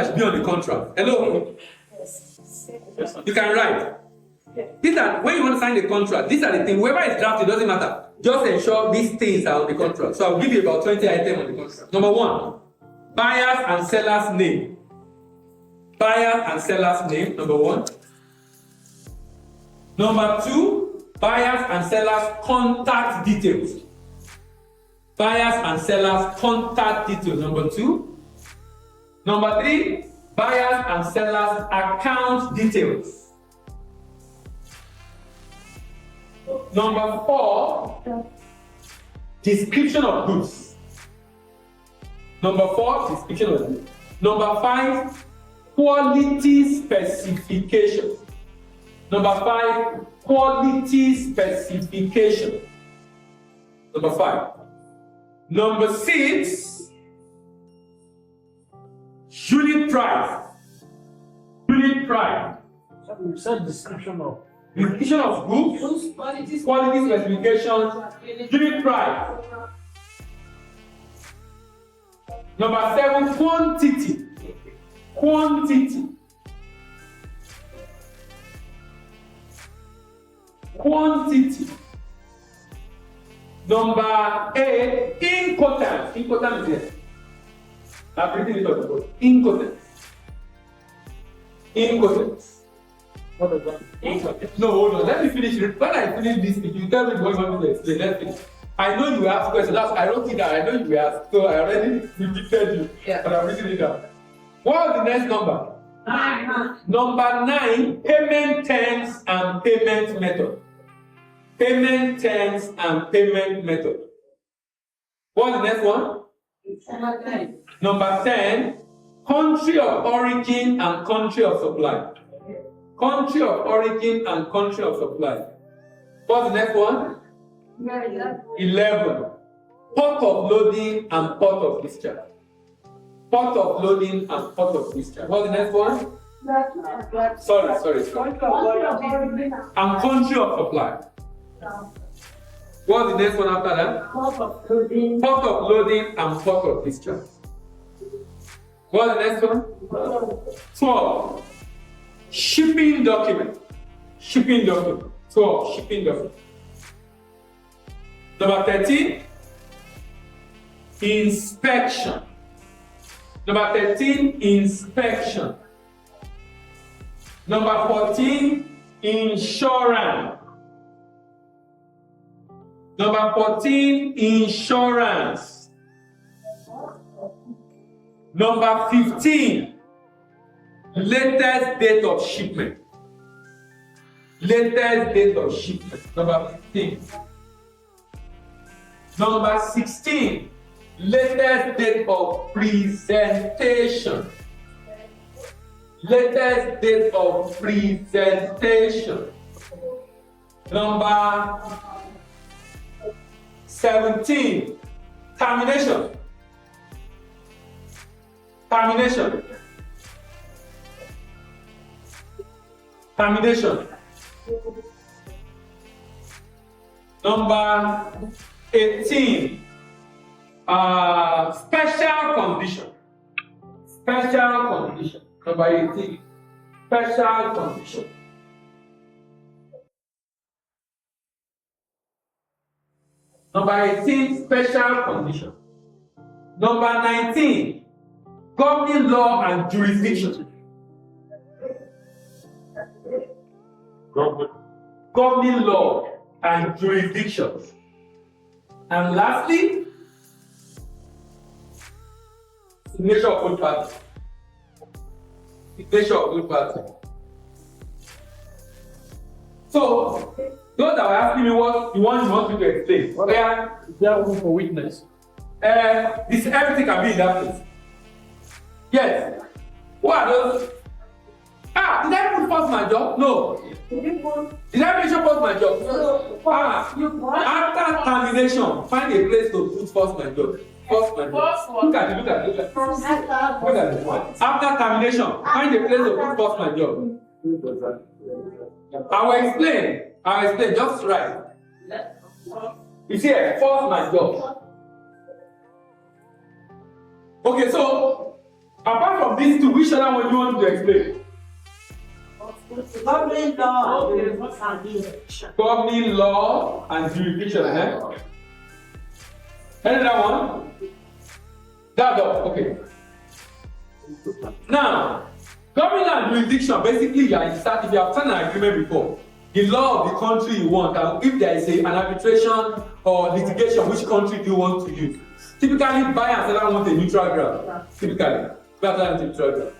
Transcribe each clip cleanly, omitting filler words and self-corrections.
that should be on the contract. Hello? Yes. You can write. These are, when you want to sign the contract, these are the things. Whoever is drafted, doesn't matter. Just ensure these things are on the contract. So I'll give you about 20 items on the contract. Number one, buyers and sellers name. Buyers and sellers name, number one. Number two, buyers and sellers contact details. Buyers and sellers contact details, number two. Number three, buyers and sellers account details. Number four, description of goods. Number four, description of goods. Number five, quality specification. Number five, quality specification. Number five. Number six, unit price. Unit price. You said description of. Description of goods, quality specification, unit price. Number seven, quantity. Quantity. Quantity. Number eight, incoterms. Incoterms is here. I've written it on the board. Incoterms. Incoterms. What does that mean? No, hold on. Let me finish it. When I finish this, you tell me what you want me to explain. Let's finish. I know you will ask questions. I wrote it down. I know you will ask. So I already predicted you. Yeah. But I've written it down. What was the next number? 9. Number 9, payment terms and payment method. Payment terms and payment method. What's the next one? Number 10. Number 10, country of origin and country of supply. Country of origin and country of supply. What's the next one? 11, port of loading and port of discharge. Port of loading and port of discharge. What's the next one? Sorry. And country of supply. What's the next one after that? Port of loading. Port of loading and port of discharge. What's the next one? 12. Shipping document. Shipping document. 12. Shipping document. Number 13. Inspection. Number 13. Inspection. Number 14. Insurance. Number 14. Insurance. Number 15. Latest date of shipment. Latest date of shipment. Number 15. Number 16. Latest date of presentation. Latest date of presentation. Number 17. Termination. Termination. Termination. Number 18. Special condition. Special condition. Number 18. Special condition. Number 18. Special condition. Number 19. Governing law and jurisdiction. Governing law and jurisdiction. And lastly, signature of both parties. Signature of both parties. So, those that were asking me what you want me to explain. Is there room for witness? This everything can be in that place. Yes. What are those? Did I put past my job? No. Did I mention past my job? No. After termination, find a place to put first my job. First my job. Look at it. After termination, find a place to put first my job. I will explain. Just right. You see, first my job. Okay, so Apart from these two, which other one do you want to explain? Governing law and jurisdiction. Governing law and jurisdiction. Any other one? That's all. Okay. Now, governing law and jurisdiction, basically, you are in start, if you have signed an agreement before, the law of the country you want, and if there is an arbitration or litigation, which country do you want to use? Typically, buyer and seller want a neutral ground. Typically, buyer and seller neutral ground.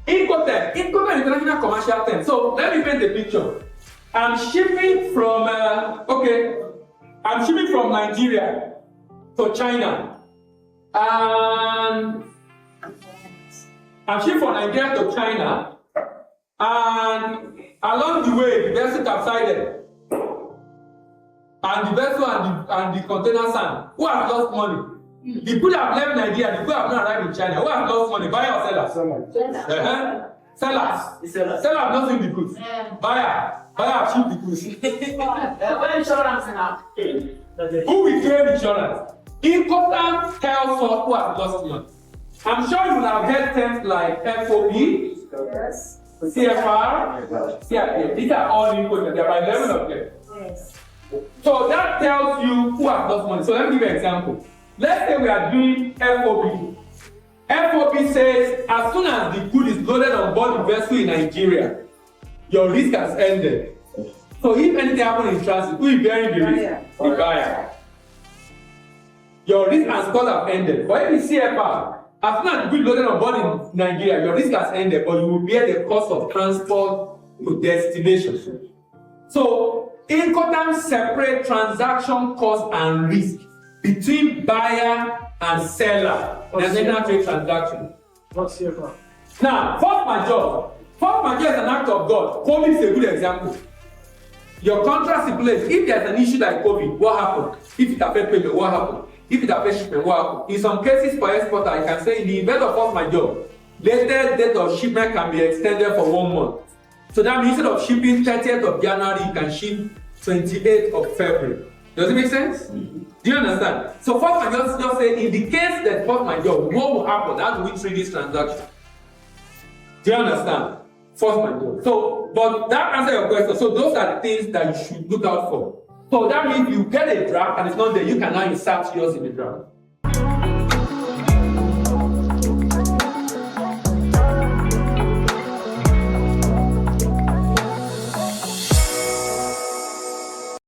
Incoterm international commercial term. So let me paint a picture. I'm shipping from Nigeria to China, and I'm shipping from Nigeria to China, and along the way the vessel capsided, and the vessel and the container sank. Who has lost money? The people have left Nigeria, the people have not arrived in China. Who has lost money? Buyer or seller? Sellers. Seller have not seen the goods. Buyer have shipped the goods. Insurance now. Who will claim insurance? Incoterm tells us who has lost money. I'm sure you will have heard terms like FOB, Yes. CFR, CFA. These are all Incoterm. They are by level of them. Yes. So that tells you who has lost money. So let me give you an example. Let's say we are doing FOB. FOB says as soon as the good is loaded on board the vessel in Nigeria, your risk has ended. So if anything happens in transit, who is bearing the risk? The buyer. Your risk and cost have ended. But if it's CFR, as soon as the good is loaded on board in Nigeria, your risk has ended, but you will bear the cost of transport to destination. So Incoterm separate transaction cost and risk between buyer and seller in an international trade transaction. What's CFR? Now, force majeure. Force majeure is an act of God. COVID is a good example. Your contract stipulates if there's an issue like COVID, what happened? If it affects payment, what happened? If it affects shipment, what happened? In some cases, for exporter, I can say in the event of force majeure, latest date of shipment can be extended for 1 month. So that means instead of shipping 30th of January, you can ship 28th of February. Does it make sense? Do you understand? So force majeure just say in the case that force majeure, what will happen? How do we treat this transaction? Do you understand? Force majeure. So, but that answers your question. So those are the things that you should look out for. So that means you get a draft and it's not there, you can now insert yours in the draft.